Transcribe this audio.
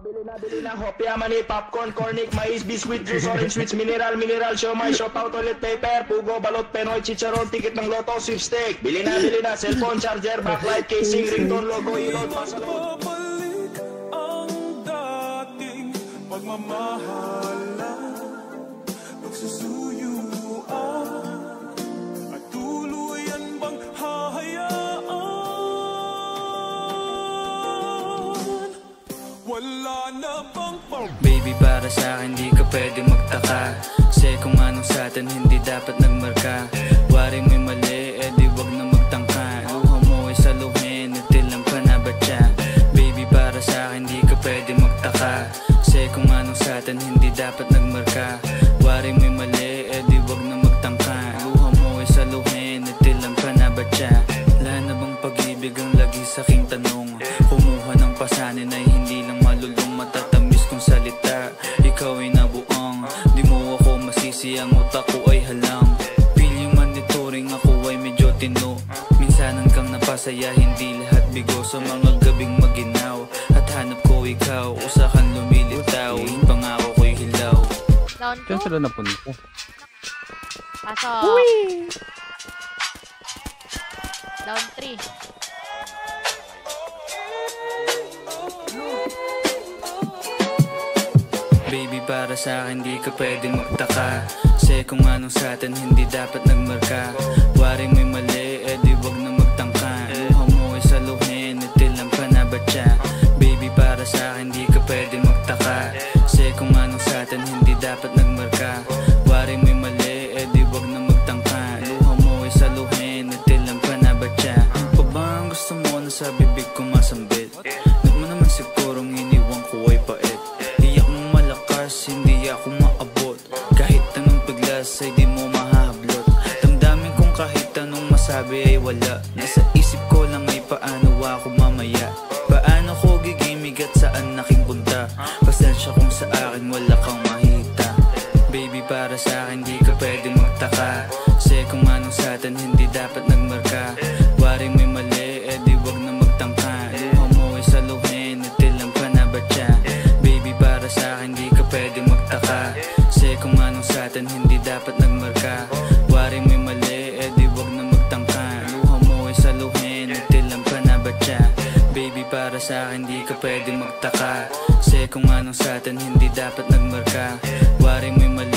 Bili na hopya, mani, popcorn, cornic, mais, biscuit, juice, orange, sweets, mineral, siomay, shop out, toilet paper, pugo, balot, penoy, chicharon, ticket ng loto, sweepstake. Bili na, cellphone, charger, backlight, casing, ringtone, logo, ilot, pasalot. Babalik ang dating pagmamahalan, pagsusuyuan, at tuluyan bang hahayaan? Wala na bang Baby, para sa akin di ka pwede magtaka, kasi kung anong sa atin hindi dapat nagmarka. Waring may mali, di wag na magtangka. Luha mo ay saluhin, itilang pa na ba siya? Baby, para sa akin di ka pwede magtaka, kasi kung anong sa atin hindi dapat nagmarka. Waring may mali, di wag na magtangka. Luha mo ay saluhin, itilang pa na ba siya? Wala na bang pag-ibig ang lagi sa aking tanong? Kumuha ng pasanin ay hindi lang malulong, matatamis kong salita. Ikaw ay nabuang, di mo ako masisi, ang utak ko ay halang. Feeling monitoring, ako ay medyo tino. Minsanan kang napasaya, hindi lahat bigo. Sa mga gabing maginaw, at hanap ko ikaw, usakan lumilitaw, pangako ko'y hilaw. Down 2. Saan sila napunta? Pasok. Down 3. Baby, para sa akin di ka pwedeng magtaka, kasi kung anong sa atin hindi dapat nagmarka. Waring may mali, di wag na magtangka. Luha mo ay saluhin, itilang pa na ba siya? Baby, para sa akin di ka pwedeng magtaka, kasi kung anong sa atin hindi dapat nagmarka. Waring may mali, di wag na magtangka. Luha mo ay saluhin, itilang pa na ba siya? Pa ba ang gusto mo na sa bibig ko masambit? Ba't mo naman sigurong iniwan ko ay pait? Hindi ako maabot, kahit anong paglas ay di mo mahahablot. Damdamin kong kahit anong masabi ay wala. Nasa isip ko lang ay paano ako mamaya, paano ko gigimig at saan aking punta. Pasensya kung sa akin wala kang mahita. Baby, para sa akin di ka pwede magtaka, kasi kung anong sa atin hindi dapat nagmarka. Waring may mali, di wag na magtangka. Luha mo ay saluhin, itilang pa na ba siya? Baby, para sa akin di ka pwede magtaka, kasi kung anong sa atin hindi dapat nagmarka. Waring may mali, di wag na magtangka. Luha mo ay saluhin, itilang pa na ba siya? Baby, para sa akin di ka pwede magtaka, kasi kung anong sa atin hindi dapat nagmarka. Waring may mali,